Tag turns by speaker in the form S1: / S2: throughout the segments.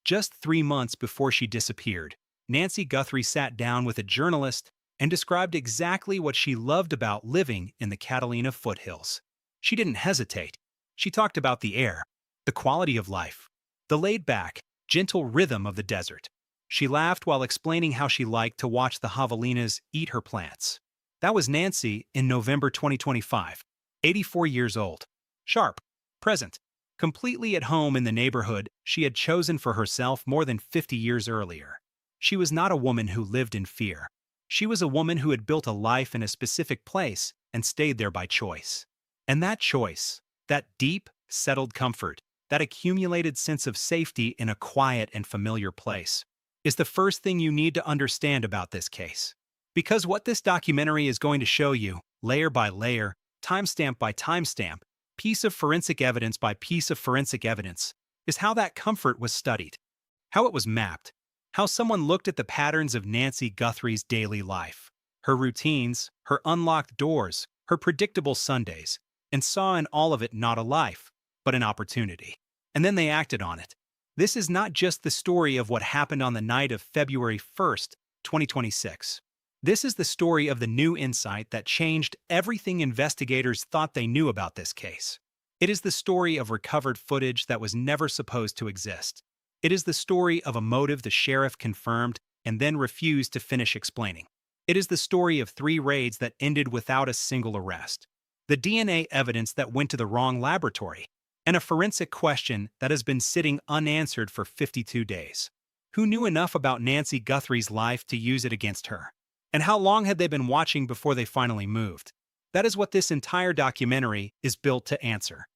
S1: Just 3 months before she disappeared, Nancy Guthrie sat down with a journalist and described exactly what she loved about living in the Catalina foothills. She didn't hesitate. She talked about the air, the quality of life, the laid-back, gentle rhythm of the desert. She laughed while explaining how she liked to watch the javelinas eat her plants. That was Nancy in November 2025, 84 years old. Sharp, present, completely at home in the neighborhood she had chosen for herself more than 50 years earlier. She was not a woman who lived in fear. She was a woman who had built a life in a specific place and stayed there by choice. And that choice, that deep, settled comfort, that accumulated sense of safety in a quiet and familiar place, is the first thing you need to understand about this case. Because what this documentary is going to show you, layer by layer, timestamp by timestamp, piece of forensic evidence by piece of forensic evidence, is how that comfort was studied, how it was mapped, how someone looked at the patterns of Nancy Guthrie's daily life, her routines, her unlocked doors, her predictable Sundays, and saw in all of it not a life, but an opportunity. And then they acted on it. This is not just the story of what happened on the night of February 1st, 2026. This is the story of the new insight that changed everything investigators thought they knew about this case. It is the story of recovered footage that was never supposed to exist. It is the story of a motive the sheriff confirmed and then refused to finish explaining. It is the story of 3 raids that ended without a single arrest, the DNA evidence that went to the wrong laboratory, and a forensic question that has been sitting unanswered for 52 days. Who knew enough about Nancy Guthrie's life to use it against her? And how long had they been watching before they finally moved? That is what this entire documentary is built to answer.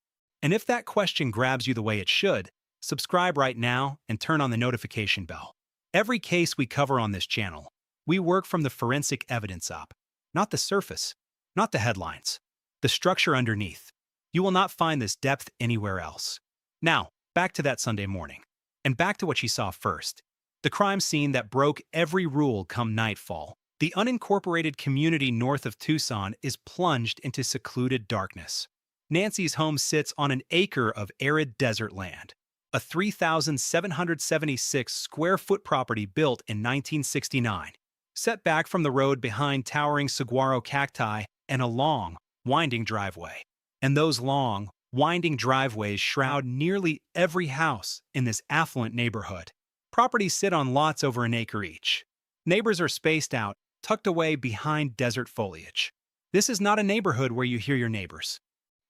S1: And if that question grabs you the way it should, subscribe right now and turn on the notification bell. Every case we cover on this channel, we work from the forensic evidence up, not the surface, not the headlines, the structure underneath. You will not find this depth anywhere else. Now, back to that Sunday morning, and back to what she saw first. The crime scene that broke every rule come nightfall. The unincorporated community north of Tucson is plunged into secluded darkness. Nancy's home sits on an acre of arid desert land, a 3,776 square foot property built in 1969, set back from the road behind towering saguaro cacti and a long, winding driveway. And those long, winding driveways shroud nearly every house in this affluent neighborhood. Properties sit on lots over an acre each. Neighbors are spaced out, tucked away behind desert foliage. This is not a neighborhood where you hear your neighbors.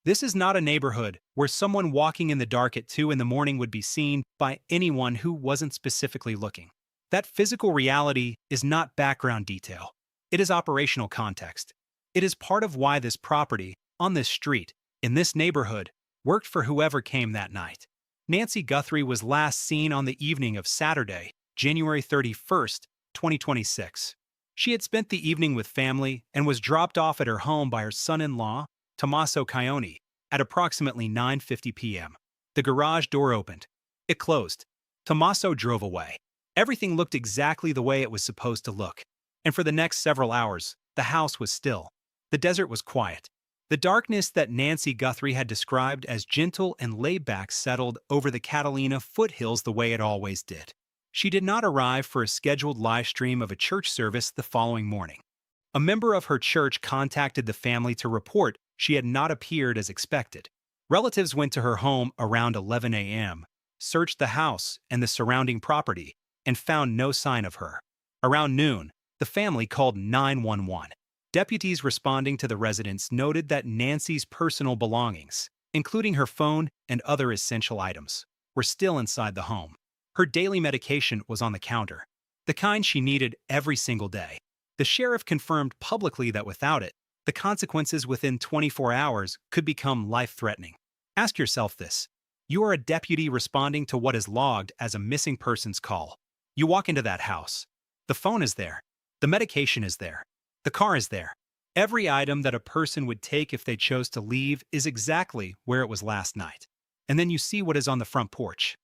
S1: This is not a neighborhood where someone walking in the dark at 2 in the morning would be seen by anyone who wasn't specifically looking. That physical reality is not background detail. It is operational context. It is part of why this property, on this street, in this neighborhood, worked for whoever came that night. Nancy Guthrie was last seen on the evening of Saturday, January 31st, 2026. She had spent the evening with family and was dropped off at her home by her son-in-law, Tommaso Cioni, at approximately 9:50 p.m. The garage door opened. It closed. Tommaso drove away. Everything looked exactly the way it was supposed to look. And for the next several hours, the house was still. The desert was quiet. The darkness that Nancy Guthrie had described as gentle and laid-back settled over the Catalina foothills the way it always did. She did not arrive for a scheduled live stream of a church service the following morning. A member of her church contacted the family to report she had not appeared as expected. Relatives went to her home around 11 a.m., searched the house and the surrounding property, and found no sign of her. Around noon, the family called 911. Deputies responding to the residents noted that Nancy's personal belongings, including her phone and other essential items, were still inside the home. Her daily medication was on the counter, the kind she needed every single day. The sheriff confirmed publicly that without it, the consequences within 24 hours could become life-threatening. Ask yourself this. You are a deputy responding to what is logged as a missing persons call. You walk into that house. The phone is there. The medication is there. The car is there. Every item that a person would take if they chose to leave is exactly where it was last night. And then you see what is on the front porch.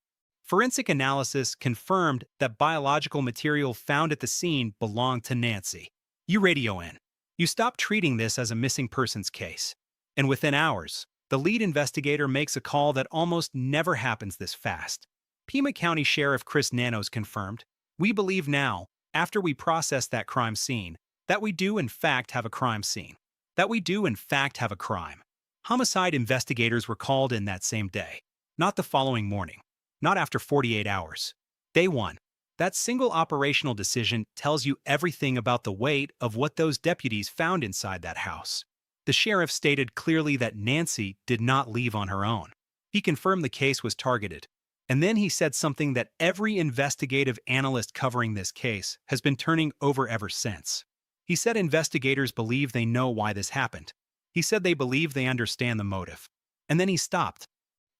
S1: Forensic analysis confirmed that biological material found at the scene belonged to Nancy. You radio in. You stop treating this as a missing persons case. And within hours, the lead investigator makes a call that almost never happens this fast. Pima County Sheriff Chris Nanos confirmed, "We believe now, after we process that crime scene, that we do in fact have a crime scene. That we do in fact have a crime." Homicide investigators were called in that same day, not the following morning, not after 48 hours. Day 1. That single operational decision tells you everything about the weight of what those deputies found inside that house. The sheriff stated clearly that Nancy did not leave on her own. He confirmed the case was targeted. And then he said something that every investigative analyst covering this case has been turning over ever since. He said investigators believe they know why this happened. He said they believe they understand the motive. And then he stopped.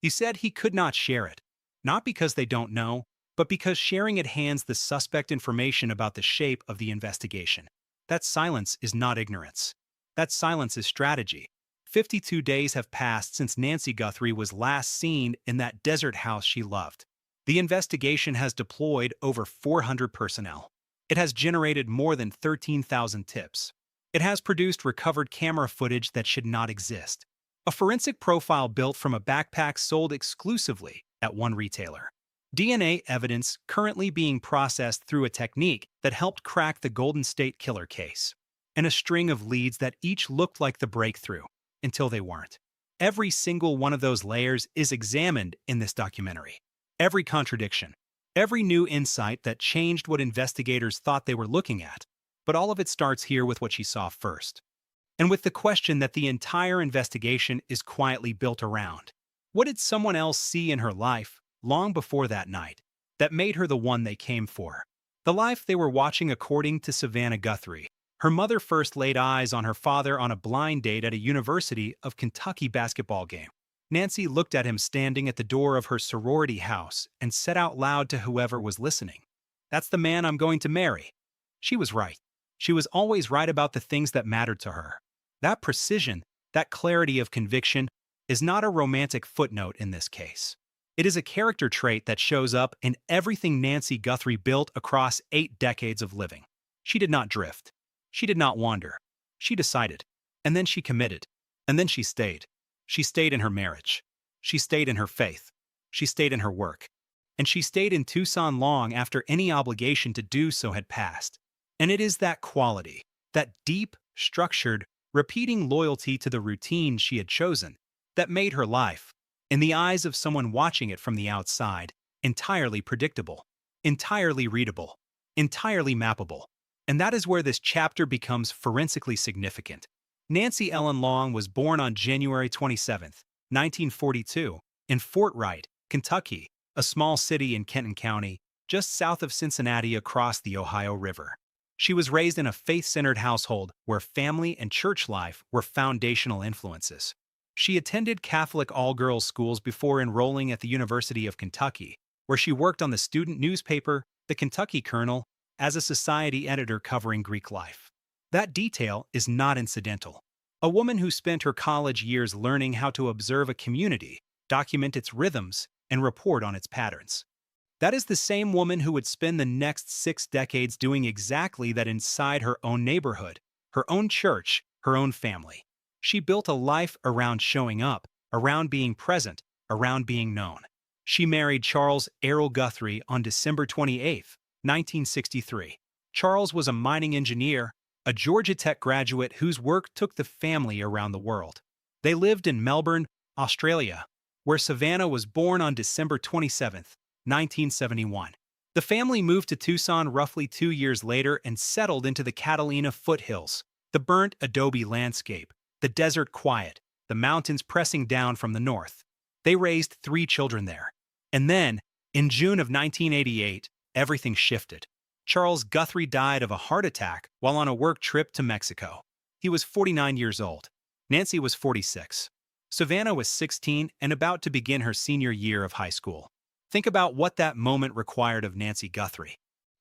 S1: He said he could not share it, not because they don't know, but because sharing it hands the suspect information about the shape of the investigation. That silence is not ignorance. That silence is strategy. 52 days have passed since Nancy Guthrie was last seen in that desert house she loved. The investigation has deployed over 400 personnel. It has generated more than 13,000 tips. It has produced recovered camera footage that should not exist. A forensic profile built from a backpack sold exclusively at one retailer. DNA evidence currently being processed through a technique that helped crack the Golden State Killer case. And a string of leads that each looked like the breakthrough, until they weren't. Every single one of those layers is examined in this documentary. Every contradiction. Every new insight that changed what investigators thought they were looking at. But all of it starts here with what she saw first. And with the question that the entire investigation is quietly built around. What did someone else see in her life, long before that night, that made her the one they came for? The life they were watching according to Savannah Guthrie. Her mother first laid eyes on her father on a blind date at a University of Kentucky basketball game. Nancy looked at him standing at the door of her sorority house and said out loud to whoever was listening, "That's the man I'm going to marry." She was right. She was always right about the things that mattered to her. That precision, that clarity of conviction, is not a romantic footnote in this case. It is a character trait that shows up in everything Nancy Guthrie built across 8 decades of living. She did not drift. She did not wander. She decided. And then she committed. And then she stayed. She stayed in her marriage. She stayed in her faith. She stayed in her work. And she stayed in Tucson long after any obligation to do so had passed. And it is that quality, that deep, structured, repeating loyalty to the routine she had chosen, that made her life, in the eyes of someone watching it from the outside, entirely predictable, entirely readable, entirely mappable. And that is where this chapter becomes forensically significant. Nancy Ellen Long was born on January 27, 1942, in Fort Wright, Kentucky, a small city in Kenton County, just south of Cincinnati across the Ohio River. She was raised in a faith-centered household where family and church life were foundational influences. She attended Catholic all-girls schools before enrolling at the University of Kentucky, where she worked on the student newspaper, the Kentucky Colonel, as a society editor covering Greek life. That detail is not incidental. A woman who spent her college years learning how to observe a community, document its rhythms, and report on its patterns. That is the same woman who would spend the next 6 decades doing exactly that inside her own neighborhood, her own church, her own family. She built a life around showing up, around being present, around being known. She married Charles Errol Guthrie on December 28, 1963. Charles was a mining engineer, a Georgia Tech graduate whose work took the family around the world. They lived in Melbourne, Australia, where Savannah was born on December 27, 1971. The family moved to Tucson roughly 2 years later and settled into the Catalina foothills, the burnt adobe landscape, the desert quiet, the mountains pressing down from the north. They raised 3 children there. And then, in June of 1988, everything shifted. Charles Guthrie died of a heart attack while on a work trip to Mexico. He was 49 years old. Nancy was 46. Savannah was 16 and about to begin her senior year of high school. Think about what that moment required of Nancy Guthrie.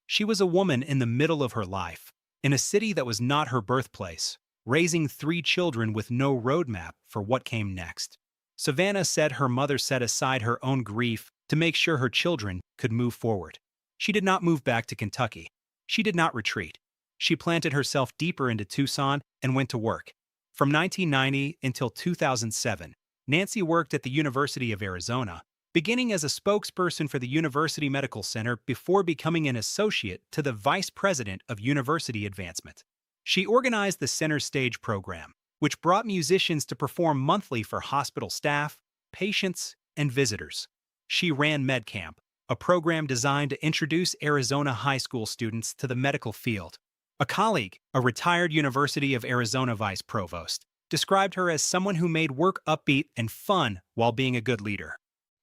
S1: She was a woman in the middle of her life, in a city that was not her birthplace, raising 3 children with no roadmap for what came next. Savannah said her mother set aside her own grief to make sure her children could move forward. She did not move back to Kentucky. She did not retreat. She planted herself deeper into Tucson and went to work. From 1990 until 2007, Nancy worked at the University of Arizona, beginning as a spokesperson for the University Medical Center before becoming an associate to the vice president of university advancement. She organized the center's stage program, which brought musicians to perform monthly for hospital staff, patients, and visitors. She ran MedCamp, a program designed to introduce Arizona high school students to the medical field. A colleague, a retired University of Arizona vice provost, described her as someone who made work upbeat and fun while being a good leader.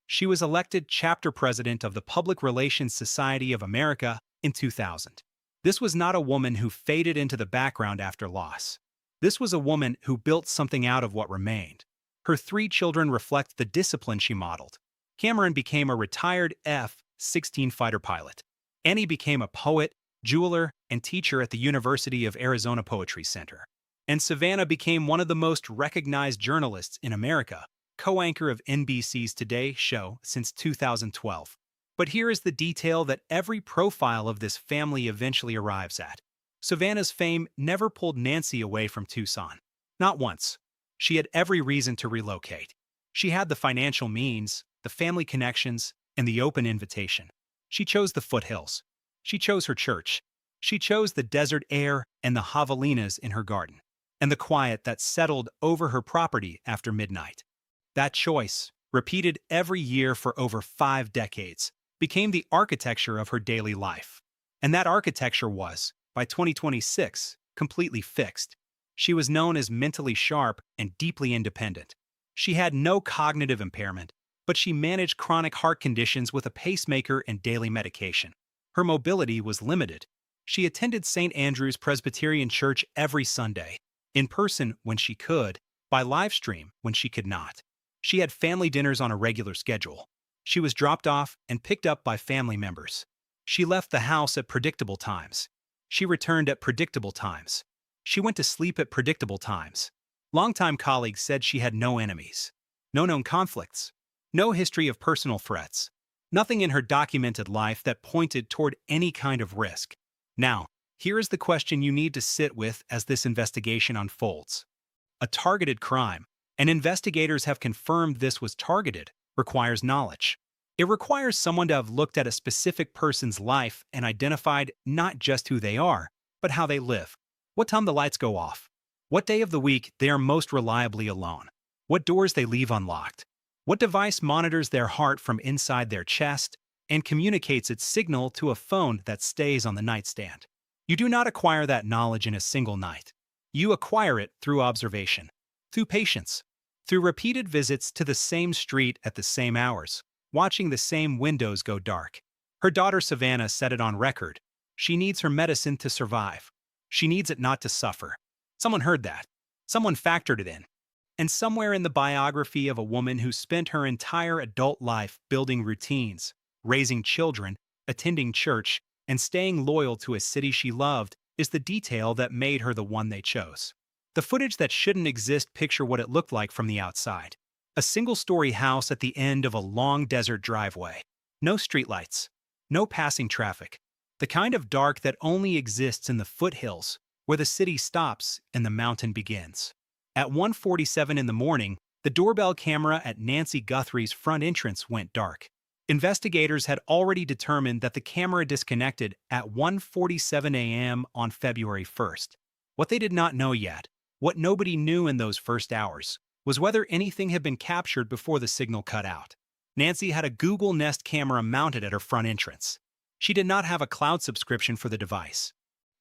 S1: She was elected chapter president of the Public Relations Society of America in 2000. This was not a woman who faded into the background after loss. This was a woman who built something out of what remained. Her 3 children reflect the discipline she modeled. Cameron became a retired F-16 fighter pilot. Annie became a poet, jeweler, and teacher at the University of Arizona Poetry Center. And Savannah became one of the most recognized journalists in America, co-anchor of NBC's Today Show since 2012. But here is the detail that every profile of this family eventually arrives at. Savannah's fame never pulled Nancy away from Tucson. Not once. She had every reason to relocate. She had the financial means, the family connections, and the open invitation. She chose the foothills. She chose her church. She chose the desert air and the javelinas in her garden, and the quiet that settled over her property after midnight. That choice, repeated every year for over 5 decades, became the architecture of her daily life. And that architecture was, by 2026, completely fixed. She was known as mentally sharp and deeply independent. She had no cognitive impairment, but she managed chronic heart conditions with a pacemaker and daily medication. Her mobility was limited. She attended St. Andrew's Presbyterian Church every Sunday, in person when she could, by live stream when she could not. She had family dinners on a regular schedule. She was dropped off and picked up by family members. She left the house at predictable times. She returned at predictable times. She went to sleep at predictable times. Longtime colleagues said she had no enemies, no known conflicts, no history of personal threats, nothing in her documented life that pointed toward any kind of risk. Now, here is the question you need to sit with as this investigation unfolds. A targeted crime, and investigators have confirmed this was targeted, requires knowledge. It requires someone to have looked at a specific person's life and identified not just who they are, but how they live. What time the lights go off. What day of the week they are most reliably alone. What doors they leave unlocked. What device monitors their heart from inside their chest and communicates its signal to a phone that stays on the nightstand. You do not acquire that knowledge in a single night. You acquire it through observation, through patience, through repeated visits to the same street at the same hours, watching the same windows go dark. Her daughter Savannah said it on record. She needs her medicine to survive. She needs it not to suffer. Someone heard that. Someone factored it in. And somewhere in the biography of a woman who spent her entire adult life building routines, raising children, attending church, and staying loyal to a city she loved is the detail that made her the one they chose. The footage that shouldn't exist picture what it looked like from the outside. A single-story house at the end of a long desert driveway. No streetlights. No passing traffic. The kind of dark that only exists in the foothills, where the city stops and the mountain begins. At 1:47 in the morning, the doorbell camera at Nancy Guthrie's front entrance went dark. Investigators had already determined that the camera disconnected at 1:47 a.m. on February 1st. What they did not know yet, what nobody knew in those first hours, was whether anything had been captured before the signal cut out. Nancy had a Google Nest camera mounted at her front entrance. She did not have a cloud subscription for the device.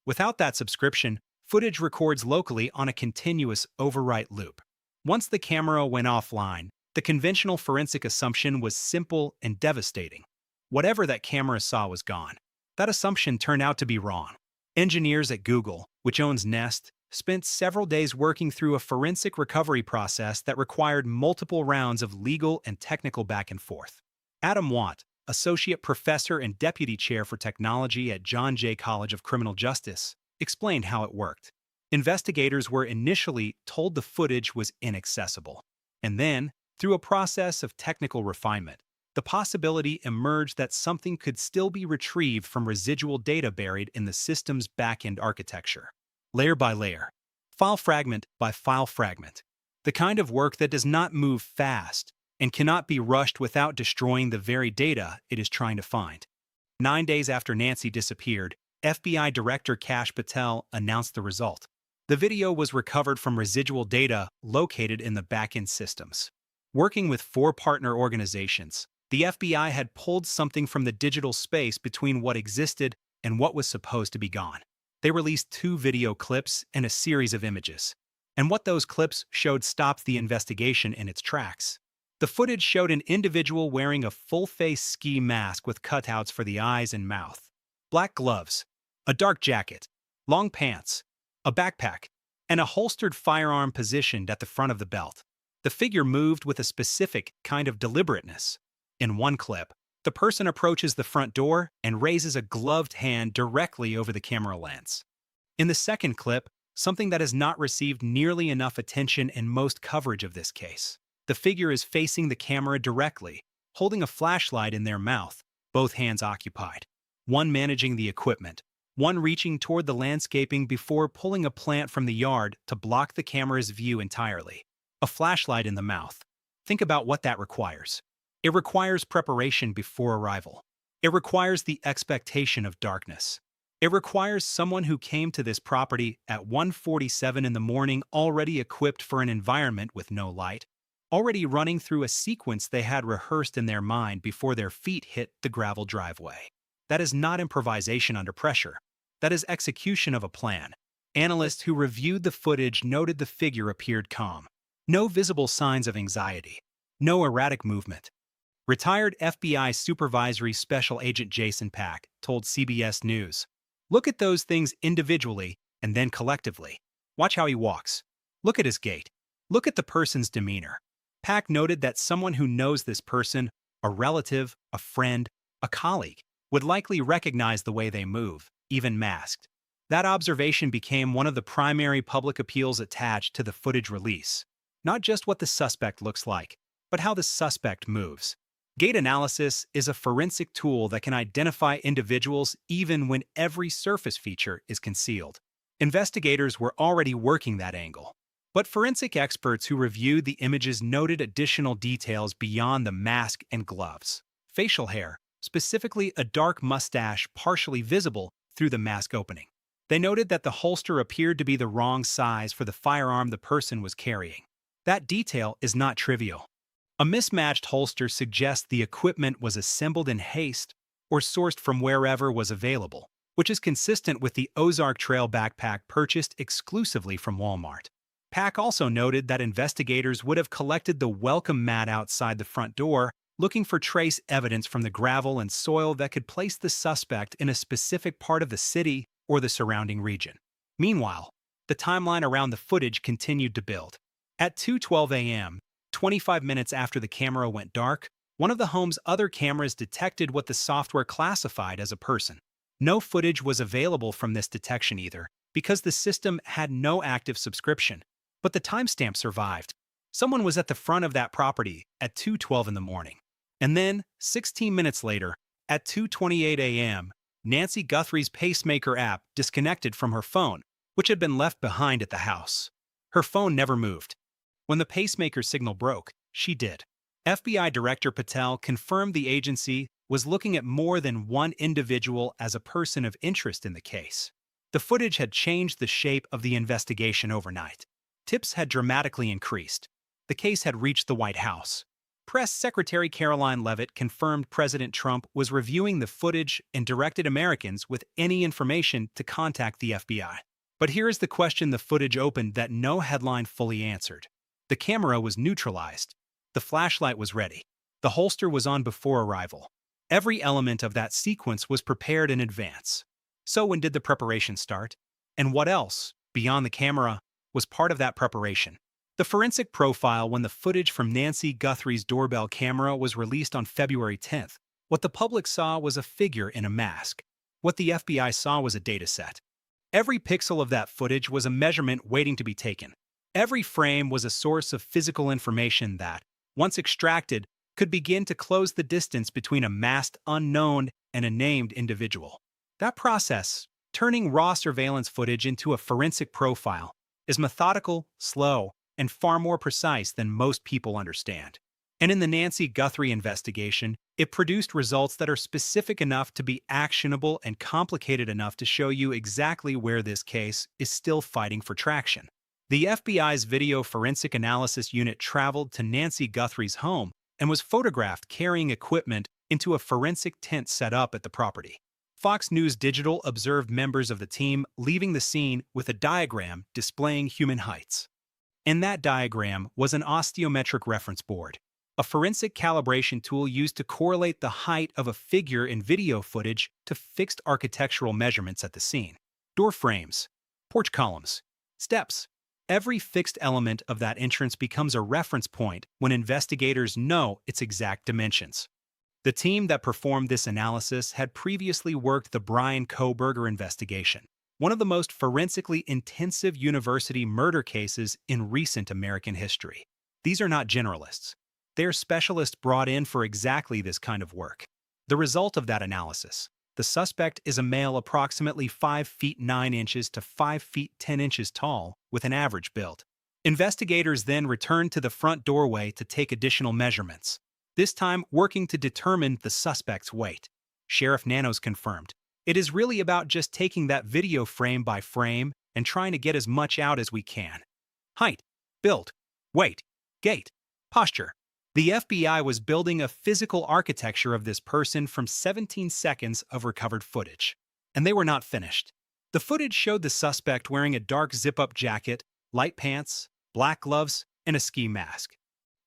S1: Without that subscription, footage records locally on a continuous overwrite loop. Once the camera went offline, the conventional forensic assumption was simple and devastating. Whatever that camera saw was gone. That assumption turned out to be wrong. Engineers at Google, which owns Nest, spent several days working through a forensic recovery process that required multiple rounds of legal and technical back and forth. Adam Watt, associate professor and deputy chair for technology at John Jay College of Criminal Justice, explained how it worked. Investigators were initially told the footage was inaccessible. And then, through a process of technical refinement, the possibility emerged that something could still be retrieved from residual data buried in the system's back-end architecture. Layer by layer, file fragment by file fragment. The kind of work that does not move fast and cannot be rushed without destroying the very data it is trying to find. 9 days after Nancy disappeared, FBI Director Kash Patel announced the result. The video was recovered from residual data located in the back-end systems. Working with 4 partner organizations, the FBI had pulled something from the digital space between what existed and what was supposed to be gone. They released 2 video clips and a series of images. And what those clips showed stopped the investigation in its tracks. The footage showed an individual wearing a full-face ski mask with cutouts for the eyes and mouth, black gloves, a dark jacket, long pants, a backpack, and a holstered firearm positioned at the front of the belt. The figure moved with a specific kind of deliberateness. In one clip, the person approaches the front door and raises a gloved hand directly over the camera lens. In the second clip, something that has not received nearly enough attention in most coverage of this case. The figure is facing the camera directly, holding a flashlight in their mouth, both hands occupied. One managing the equipment, one reaching toward the landscaping before pulling a plant from the yard to block the camera's view entirely. A flashlight in the mouth. Think about what that requires. It requires preparation before arrival. It requires the expectation of darkness. It requires someone who came to this property at 1:47 in the morning already equipped for an environment with no light, already running through a sequence they had rehearsed in their mind before their feet hit the gravel driveway. That is not improvisation under pressure. That is execution of a plan. Analysts who reviewed the footage noted the figure appeared calm. No visible signs of anxiety. No erratic movement. Retired FBI Supervisory Special Agent Jason Pack told CBS News, "Look at those things individually and then collectively. Watch how he walks. Look at his gait. Look at the person's demeanor." Pack noted that someone who knows this person, a relative, a friend, a colleague, would likely recognize the way they move, even masked. That observation became one of the primary public appeals attached to the footage release. Not just what the suspect looks like, but how the suspect moves. Gait analysis is a forensic tool that can identify individuals even when every surface feature is concealed. Investigators were already working that angle. But forensic experts who reviewed the images noted additional details beyond the mask and gloves. Facial hair, specifically a dark mustache partially visible through the mask opening. They noted that the holster appeared to be the wrong size for the firearm the person was carrying. That detail is not trivial. A mismatched holster suggests the equipment was assembled in haste or sourced from wherever was available, which is consistent with the Ozark Trail backpack purchased exclusively from Walmart. Pack also noted that investigators would have collected the welcome mat outside the front door, looking for trace evidence from the gravel and soil that could place the suspect in a specific part of the city or the surrounding region. Meanwhile, the timeline around the footage continued to build. At 2:12 a.m., 25 minutes after the camera went dark, one of the home's other cameras detected what the software classified as a person. No footage was available from this detection either, because the system had no active subscription. But the timestamp survived. Someone was at the front of that property at 2:12 in the morning. And then, 16 minutes later, at 2:28 a.m., Nancy Guthrie's pacemaker app disconnected from her phone, which had been left behind at the house. Her phone never moved. When the pacemaker signal broke, she did. FBI Director Patel confirmed the agency was looking at more than one individual as a person of interest in the case. The footage had changed the shape of the investigation overnight. Tips had dramatically increased. The case had reached the White House. Press Secretary Caroline Leavitt confirmed President Trump was reviewing the footage and directed Americans with any information to contact the FBI. But here is the question the footage opened that no headline fully answered. The camera was neutralized. The flashlight was ready. The holster was on before arrival. Every element of that sequence was prepared in advance. So when did the preparation start? And what else, beyond the camera, was part of that preparation? The forensic profile when the footage from Nancy Guthrie's doorbell camera was released on February 10th. What the public saw was a figure in a mask. What the FBI saw was a dataset. Every pixel of that footage was a measurement waiting to be taken. Every frame was a source of physical information that, once extracted, could begin to close the distance between a masked unknown and a named individual. That process, turning raw surveillance footage into a forensic profile, is methodical, slow, and far more precise than most people understand. And in the Nancy Guthrie investigation, it produced results that are specific enough to be actionable and complicated enough to show you exactly where this case is still fighting for traction. The FBI's Video Forensic Analysis Unit traveled to Nancy Guthrie's home and was photographed carrying equipment into a forensic tent set up at the property. Fox News Digital observed members of the team leaving the scene with a diagram displaying human heights. In that diagram was an osteometric reference board, a forensic calibration tool used to correlate the height of a figure in video footage to fixed architectural measurements at the scene. Door frames, porch columns, steps. Every fixed element of that entrance becomes a reference point when investigators know its exact dimensions. The team that performed this analysis had previously worked the Brian Kohberger investigation, one of the most forensically intensive university murder cases in recent American history. These are not generalists. They are specialists brought in for exactly this kind of work. The result of that analysis: the suspect is a male approximately 5 feet 9 inches to 5 feet 10 inches tall with an average build. Investigators then returned to the front doorway to take additional measurements, this time working to determine the suspect's weight. Sheriff Nanos confirmed, "It is really about just taking that video frame by frame and trying to get as much out as we can. Height, build, weight, gait, posture." The FBI was building a physical architecture of this person from 17 seconds of recovered footage. And they were not finished. The footage showed the suspect wearing a dark zip-up jacket, light pants, black gloves, and a ski mask.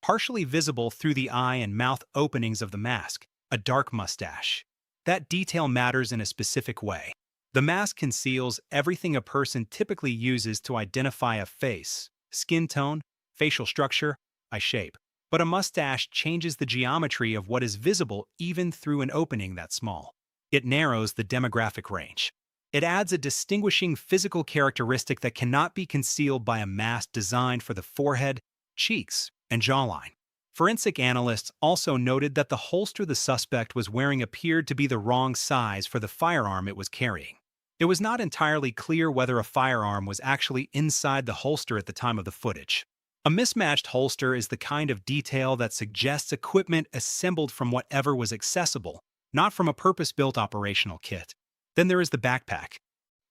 S1: Partially visible through the eye and mouth openings of the mask, a dark mustache. That detail matters in a specific way. The mask conceals everything a person typically uses to identify a face: skin tone, facial structure, eye shape. But a mustache changes the geometry of what is visible even through an opening that small. It narrows the demographic range. It adds a distinguishing physical characteristic that cannot be concealed by a mask designed for the forehead, cheeks, and jawline. Forensic analysts also noted that the holster the suspect was wearing appeared to be the wrong size for the firearm it was carrying. It was not entirely clear whether a firearm was actually inside the holster at the time of the footage. A mismatched holster is the kind of detail that suggests equipment assembled from whatever was accessible, not from a purpose-built operational kit. Then there is the backpack.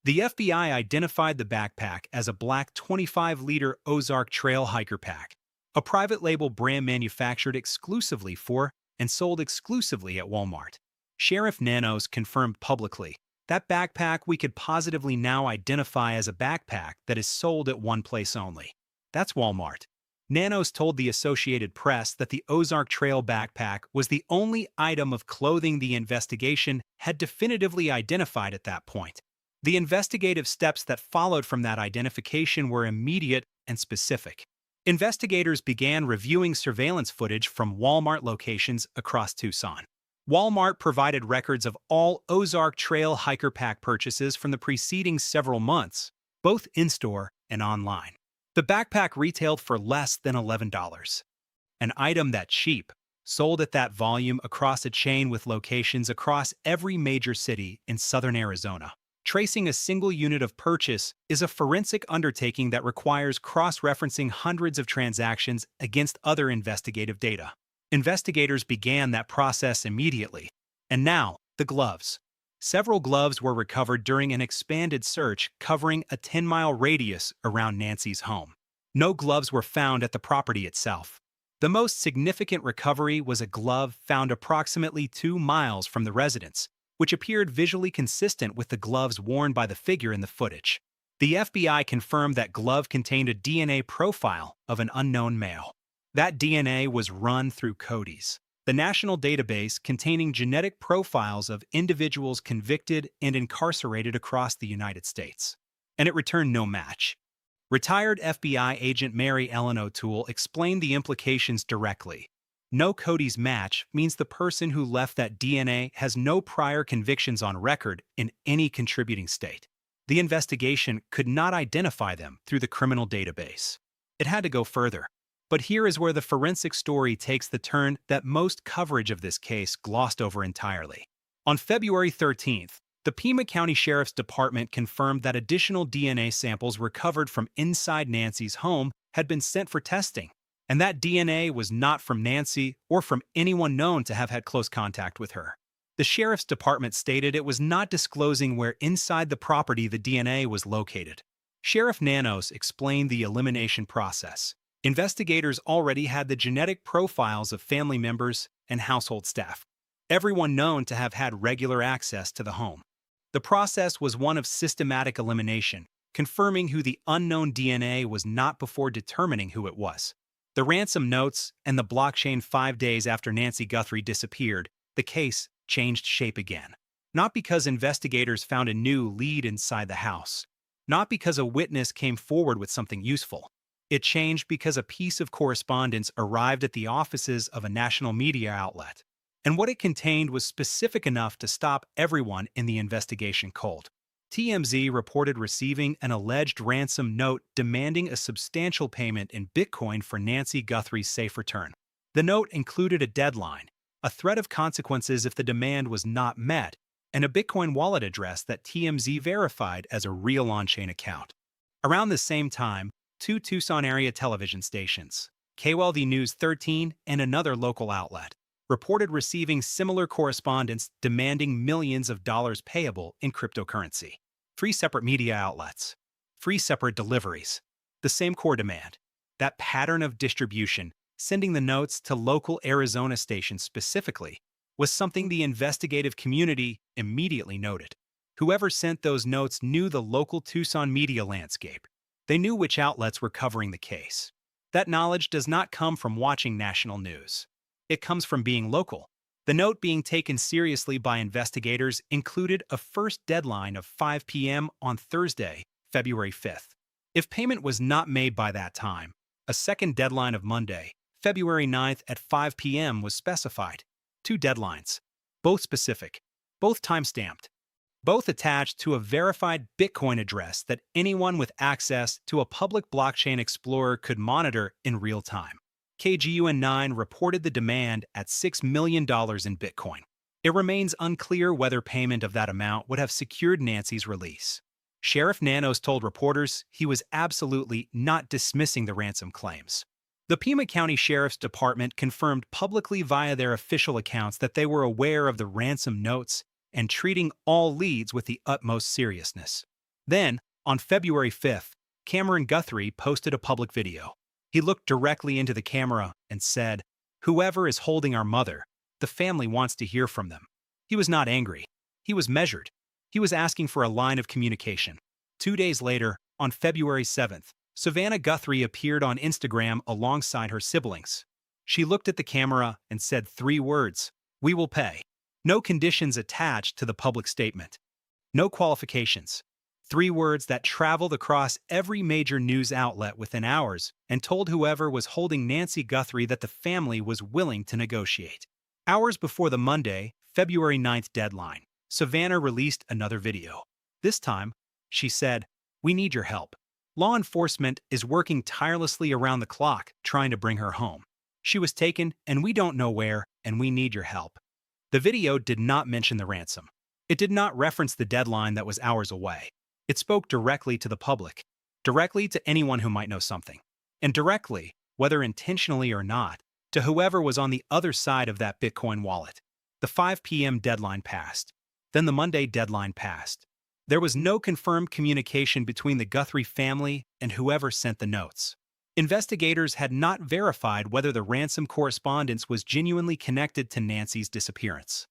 S1: The FBI identified the backpack as a black 25-liter Ozark Trail hiker pack, a private label brand manufactured exclusively for and sold exclusively at Walmart. Sheriff Nanos confirmed publicly, "That backpack we could positively now identify as a backpack that is sold at one place only. That's Walmart." Nanos told the Associated Press that the Ozark Trail backpack was the only item of clothing the investigation had definitively identified at that point. The investigative steps that followed from that identification were immediate and specific. Investigators began reviewing surveillance footage from Walmart locations across Tucson. Walmart provided records of all Ozark Trail hiker pack purchases from the preceding several months, both in-store and online. The backpack retailed for less than $11. An item that cheap, sold at that volume across a chain with locations across every major city in southern Arizona. Tracing a single unit of purchase is a forensic undertaking that requires cross-referencing hundreds of transactions against other investigative data. Investigators began that process immediately. And now, the gloves. Several gloves were recovered during an expanded search covering a 10-mile radius around Nancy's home. No gloves were found at the property itself. The most significant recovery was a glove found approximately 2 miles from the residence, which appeared visually consistent with the gloves worn by the figure in the footage. The FBI confirmed that glove contained a DNA profile of an unknown male. That DNA was run through CODIS, the national database containing genetic profiles of individuals convicted and incarcerated across the United States. And it returned no match. Retired FBI agent Mary Ellen O'Toole explained the implications directly. No CODIS match means the person who left that DNA has no prior convictions on record in any contributing state. The investigation could not identify them through the criminal database. It had to go further. But here is where the forensic story takes the turn that most coverage of this case glossed over entirely. On February 13th, the Pima County Sheriff's Department confirmed that additional DNA samples recovered from inside Nancy's home had been sent for testing. And that DNA was not from Nancy or from anyone known to have had close contact with her. The sheriff's department stated it was not disclosing where inside the property the DNA was located. Sheriff Nanos explained the elimination process. Investigators already had the genetic profiles of family members and household staff, everyone known to have had regular access to the home. The process was one of systematic elimination, confirming who the unknown DNA was not before determining who it was. The ransom notes and the blockchain 5 days after Nancy Guthrie disappeared, the case changed shape again. Not because investigators found a new lead inside the house. Not because a witness came forward with something useful. It changed because a piece of correspondence arrived at the offices of a national media outlet. And what it contained was specific enough to stop everyone in the investigation cold. TMZ reported receiving an alleged ransom note demanding a substantial payment in Bitcoin for Nancy Guthrie's safe return. The note included a deadline, a threat of consequences if the demand was not met, and a Bitcoin wallet address that TMZ verified as a real on-chain account. Around the same time, 2 Tucson area television stations, KWLD News 13 and another local outlet, reported receiving similar correspondence demanding millions of dollars payable in cryptocurrency. 3 separate media outlets, 3 separate deliveries, the same core demand. That pattern of distribution, sending the notes to local Arizona stations specifically, was something the investigative community immediately noted. Whoever sent those notes knew the local Tucson media landscape. They knew which outlets were covering the case. That knowledge does not come from watching national news. It comes from being local. The note being taken seriously by investigators included a first deadline of 5 p.m. on Thursday, February 5th. If payment was not made by that time, a second deadline of Monday, February 9th at 5 p.m. was specified. 2 deadlines, both specific, both time-stamped, both attached to a verified Bitcoin address that anyone with access to a public blockchain explorer could monitor in real time. KGUN9 reported the demand at $6 million in Bitcoin. It remains unclear whether payment of that amount would have secured Nancy's release. Sheriff Nanos told reporters he was absolutely not dismissing the ransom claims. The Pima County Sheriff's Department confirmed publicly via their official accounts that they were aware of the ransom notes and treating all leads with the utmost seriousness. Then, on February 5th, Cameron Guthrie posted a public video. He looked directly into the camera and said, "Whoever is holding our mother, the family wants to hear from them." He was not angry. He was measured. He was asking for a line of communication. 2 days later, on February 7th, Savannah Guthrie appeared on Instagram alongside her siblings. She looked at the camera and said 3 words, "We will pay." No conditions attached to the public statement. No qualifications. 3 words that traveled across every major news outlet within hours and told whoever was holding Nancy Guthrie that the family was willing to negotiate. Hours before the Monday, February 9th deadline, Savannah released another video. This time, she said, "We need your help. Law enforcement is working tirelessly around the clock trying to bring her home. She was taken and we don't know where, and we need your help." The video did not mention the ransom. It did not reference the deadline that was hours away. It spoke directly to the public, directly to anyone who might know something, and directly, whether intentionally or not, to whoever was on the other side of that Bitcoin wallet. The 5 p.m. deadline passed. Then the Monday deadline passed. There was no confirmed communication between the Guthrie family and whoever sent the notes. Investigators had not verified whether the ransom correspondence was genuinely connected to Nancy's disappearance.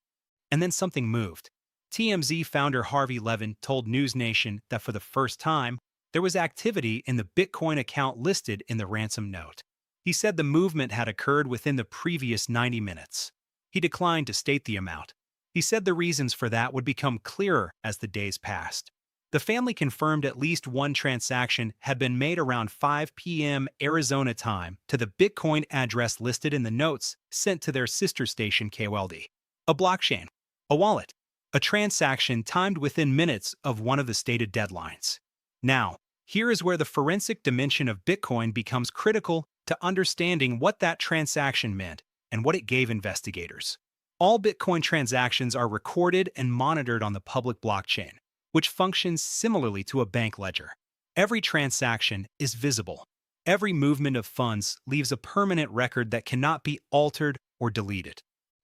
S1: And then something moved. TMZ founder Harvey Levin told News Nation that for the first time, there was activity in the Bitcoin account listed in the ransom note. He said the movement had occurred within the previous 90 minutes. He declined to state the amount. He said the reasons for that would become clearer as the days passed. The family confirmed at least one transaction had been made around 5 p.m. Arizona time to the Bitcoin address listed in the notes sent to their sister station KWLD. A blockchain, a wallet, a transaction timed within minutes of one of the stated deadlines. Now, here is where the forensic dimension of Bitcoin becomes critical to understanding what that transaction meant and what it gave investigators. All Bitcoin transactions are recorded and monitored on the public blockchain, which functions similarly to a bank ledger. Every transaction is visible. Every movement of funds leaves a permanent record that cannot be altered or deleted.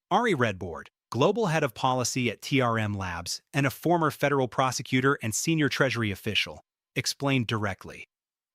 S1: Ari Redbord, global head of policy at TRM Labs and a former federal prosecutor and senior Treasury official, explained directly.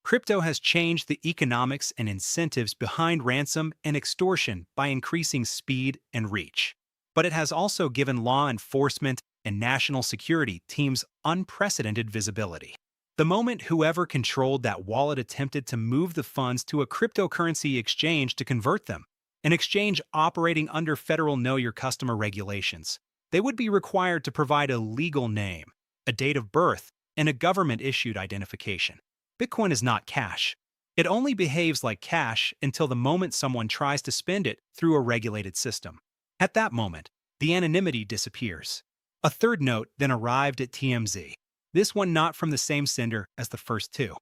S1: Crypto has changed the economics and incentives behind ransom and extortion by increasing speed and reach. But it has also given law enforcement and national security teams unprecedented visibility. The moment whoever controlled that wallet attempted to move the funds to a cryptocurrency exchange to convert them, an exchange operating under federal Know Your Customer regulations, they would be required to provide a legal name, a date of birth, and a government-issued identification. Bitcoin is not cash. It only behaves like cash until the moment someone tries to spend it through a regulated system. At that moment, the anonymity disappears. A third note then arrived at TMZ, this one not from the same sender as the first two.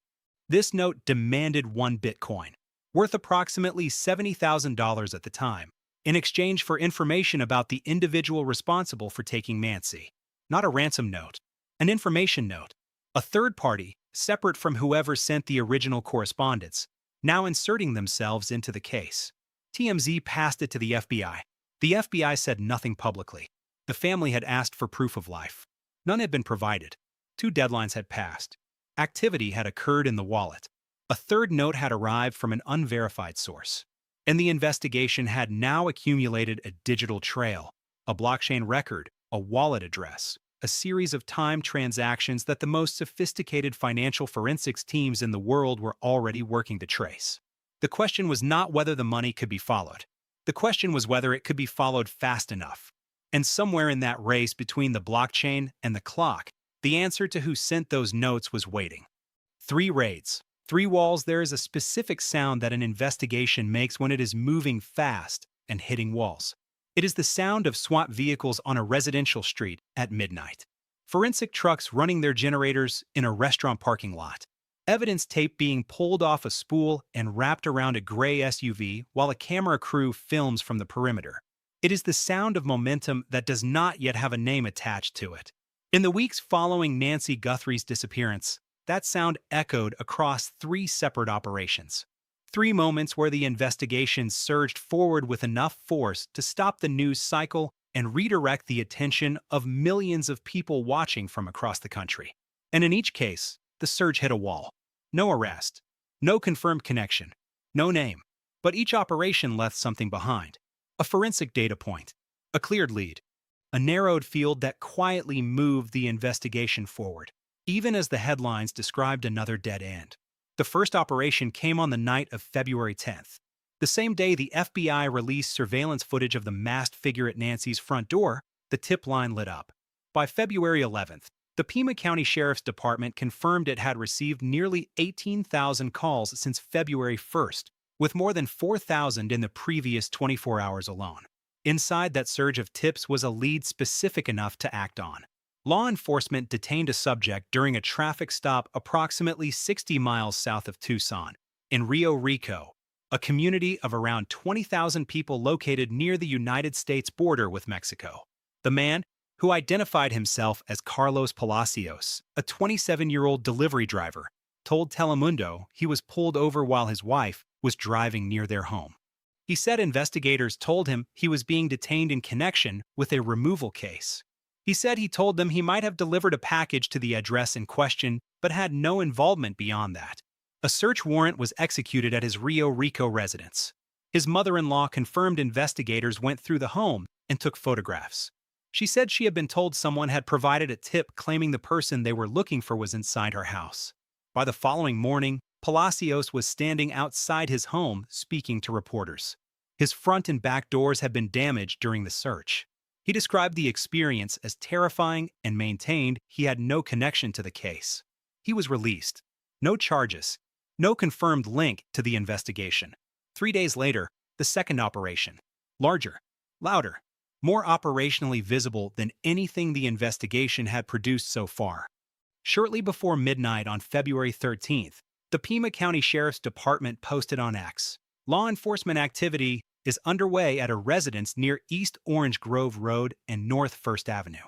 S1: This note demanded 1 Bitcoin, worth approximately $70,000 at the time, in exchange for information about the individual responsible for taking Nancy. Not a ransom note, an information note. A third party, separate from whoever sent the original correspondence, now inserting themselves into the case. TMZ passed it to the FBI. The FBI said nothing publicly. The family had asked for proof of life. None had been provided. 2 deadlines had passed. Activity had occurred in the wallet. A third note had arrived from an unverified source. And the investigation had now accumulated a digital trail, a blockchain record, a wallet address, a series of timed transactions that the most sophisticated financial forensics teams in the world were already working to trace. The question was not whether the money could be followed. The question was whether it could be followed fast enough. And somewhere in that race between the blockchain and the clock, the answer to who sent those notes was waiting. 3 raids, 3 walls. There is a specific sound that an investigation makes when it is moving fast and hitting walls. It is the sound of SWAT vehicles on a residential street at midnight. Forensic trucks running their generators in a restaurant parking lot. Evidence tape being pulled off a spool and wrapped around a gray SUV while a camera crew films from the perimeter. It is the sound of momentum that does not yet have a name attached to it. In the weeks following Nancy Guthrie's disappearance, that sound echoed across 3 separate operations. 3 moments where the investigation surged forward with enough force to stop the news cycle and redirect the attention of millions of people watching from across the country. And in each case, the surge hit a wall. No arrest, no confirmed connection, no name. But each operation left something behind. A forensic data point, a cleared lead, a narrowed field that quietly moved the investigation forward, even as the headlines described another dead end. The first operation came on the night of February 10th. The same day the FBI released surveillance footage of the masked figure at Nancy's front door, the tip line lit up. By February 11th, the Pima County Sheriff's Department confirmed it had received nearly 18,000 calls since February 1st, with more than 4,000 in the previous 24 hours alone. Inside that surge of tips was a lead specific enough to act on. Law enforcement detained a subject during a traffic stop approximately 60 miles south of Tucson, in Rio Rico, a community of around 20,000 people located near the United States border with Mexico. The man, who identified himself as Carlos Palacios, a 27-year-old delivery driver, told Telemundo he was pulled over while his wife was driving near their home. He said investigators told him he was being detained in connection with a removal case. He said he told them he might have delivered a package to the address in question, but had no involvement beyond that. A search warrant was executed at his Rio Rico residence. His mother-in-law confirmed investigators went through the home and took photographs. She said she had been told someone had provided a tip claiming the person they were looking for was inside her house. By the following morning, Palacios was standing outside his home speaking to reporters. His front and back doors had been damaged during the search. He described the experience as terrifying and maintained he had no connection to the case. He was released. No charges. No confirmed link to the investigation. 3 days later, the second operation. Larger, louder, more operationally visible than anything the investigation had produced so far. Shortly before midnight on February 13th, the Pima County Sheriff's Department posted on X, "Law enforcement activity is underway at a residence near East Orange Grove Road and North First Avenue."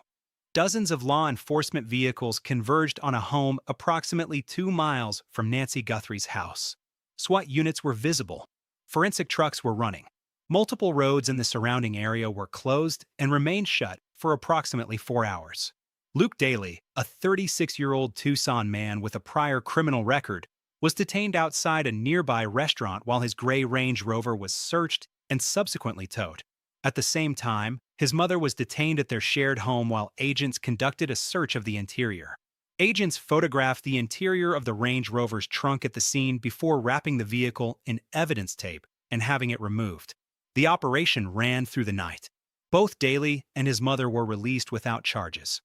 S1: Dozens of law enforcement vehicles converged on a home approximately 2 miles from Nancy Guthrie's house. SWAT units were visible. Forensic trucks were running. Multiple roads in the surrounding area were closed and remained shut for approximately 4 hours. Luke Daly, a 36-year-old Tucson man with a prior criminal record, was detained outside a nearby restaurant while his gray Range Rover was searched and subsequently towed. At the same time, his mother was detained at their shared home while agents conducted a search of the interior. Agents photographed the interior of the Range Rover's trunk at the scene before wrapping the vehicle in evidence tape and having it removed. The operation ran through the night. Both Daly and his mother were released without charges.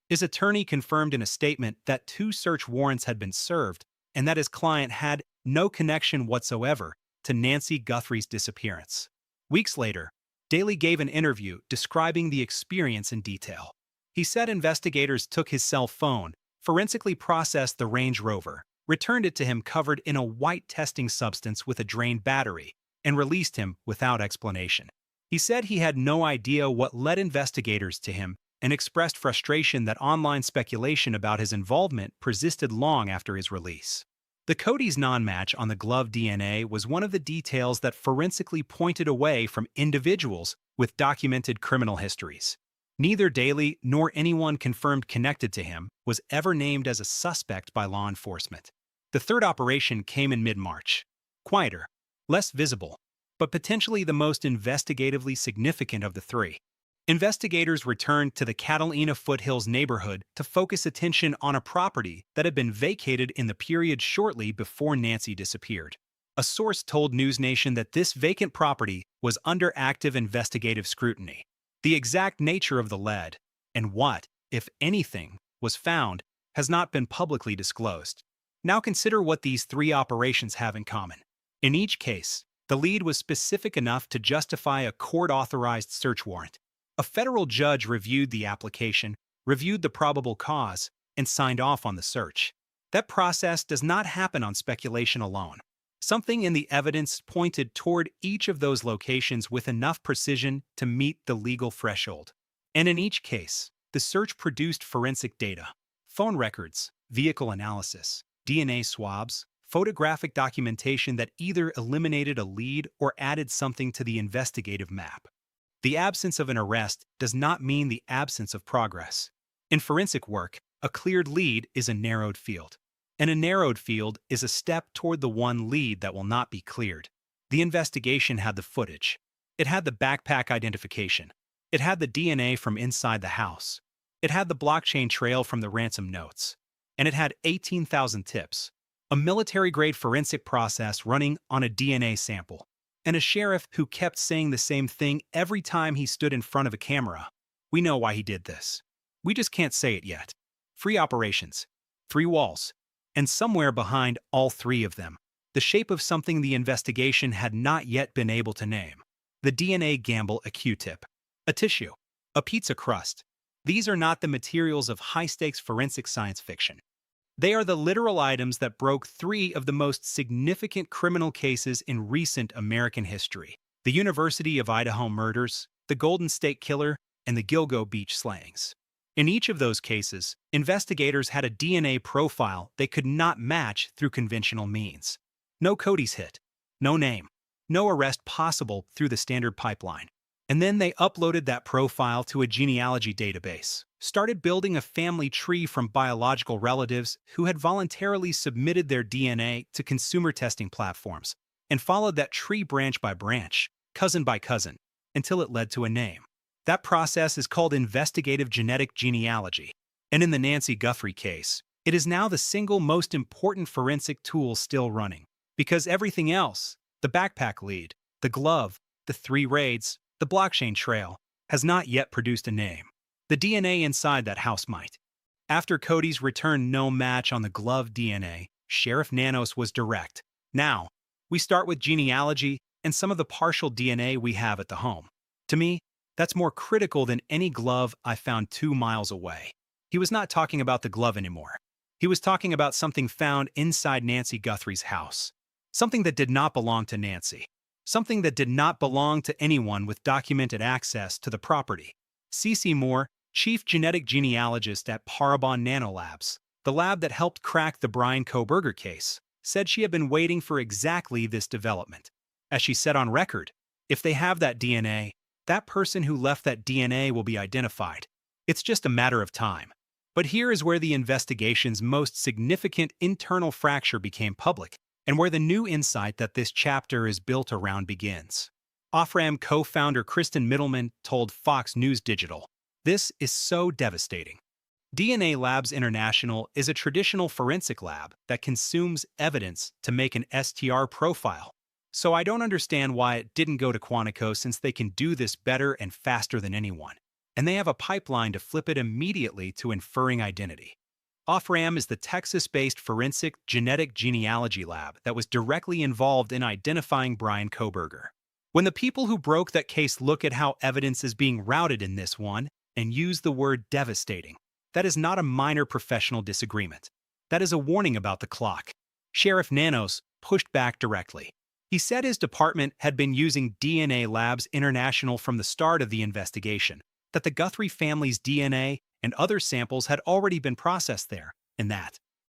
S1: His attorney confirmed in a statement that 2 search warrants had been served and that his client had no connection whatsoever to Nancy Guthrie's disappearance. Weeks later, Daly gave an interview describing the experience in detail. He said investigators took his cell phone, forensically processed the Range Rover, returned it to him covered in a white testing substance with a drained battery, and released him without explanation. He said he had no idea what led investigators to him and expressed frustration that online speculation about his involvement persisted long after his release. The Cody's non-match on the glove DNA was one of the details that forensically pointed away from individuals with documented criminal histories. Neither Daly nor anyone confirmed connected to him was ever named as a suspect by law enforcement. The third operation came in mid-March. Quieter, less visible, but potentially the most investigatively significant of the 3. Investigators returned to the Catalina Foothills neighborhood to focus attention on a property that had been vacated in the period shortly before Nancy disappeared. A source told NewsNation that this vacant property was under active investigative scrutiny. The exact nature of the lead, and what, if anything, was found, has not been publicly disclosed. Now consider what these 3 operations have in common. In each case, the lead was specific enough to justify a court-authorized search warrant. A federal judge reviewed the application, reviewed the probable cause, and signed off on the search. That process does not happen on speculation alone. Something in the evidence pointed toward each of those locations with enough precision to meet the legal threshold. And in each case, the search produced forensic data, phone records, vehicle analysis, DNA swabs, photographic documentation that either eliminated a lead or added something to the investigative map. The absence of an arrest does not mean the absence of progress. In forensic work, a cleared lead is a narrowed field. And a narrowed field is a step toward the one lead that will not be cleared. The investigation had the footage. It had the backpack identification. It had the DNA from inside the house. It had the blockchain trail from the ransom notes. And it had 18,000 tips. A military-grade forensic process running on a DNA sample. And a sheriff who kept saying the same thing every time he stood in front of a camera. We know why he did this. We just can't say it yet. 3 operations, 3 walls, and somewhere behind all 3 of them, the shape of something the investigation had not yet been able to name. The DNA gamble, a Q-tip, a tissue, a pizza crust. These are not the materials of high-stakes forensic science fiction. They are the literal items that broke 3 of the most significant criminal cases in recent American history: the University of Idaho murders, the Golden State Killer, and the Gilgo Beach slayings. In each of those cases, investigators had a DNA profile they could not match through conventional means. No Cody's hit, no name, no arrest possible through the standard pipeline. And then they uploaded that profile to a genealogy database, started building a family tree from biological relatives who had voluntarily submitted their DNA to consumer testing platforms, and followed that tree branch by branch, cousin by cousin, until it led to a name. That process is called investigative genetic genealogy. And in the Nancy Guthrie case, it is now the single most important forensic tool still running, because everything else, the backpack lead, the glove, the 3 raids, the blockchain trail, has not yet produced a name. The DNA inside that house might. After Cody's return no match on the glove DNA, Sheriff Nanos was direct. Now, we start with genealogy and some of the partial DNA we have at the home. To me, that's more critical than any glove I found 2 miles away. He was not talking about the glove anymore. He was talking about something found inside Nancy Guthrie's house. Something that did not belong to Nancy. Something that did not belong to anyone with documented access to the property. C.C. Moore, chief genetic genealogist at Parabon Nanolabs, the lab that helped crack the Brian Kohberger case, said she had been waiting for exactly this development. As she said on record, if they have that DNA, that person who left that DNA will be identified. It's just a matter of time. But here is where the investigation's most significant internal fracture became public, and where the new insight that this chapter is built around begins. Off-Ram co-founder Kristen Middleman told Fox News Digital, "This is so devastating. DNA Labs International is a traditional forensic lab that consumes evidence to make an STR profile. So I don't understand why it didn't go to Quantico, since they can do this better and faster than anyone. And they have a pipeline to flip it immediately to inferring identity." Off-Ram is the Texas-based forensic genetic genealogy lab that was directly involved in identifying Brian Kohberger. When the people who broke that case look at how evidence is being routed in this one and use the word devastating, that is not a minor professional disagreement. That is a warning about the clock. Sheriff Nanos pushed back directly. He said his department had been using DNA Labs International from the start of the investigation, that the Guthrie family's DNA and other samples had already been processed there, and that,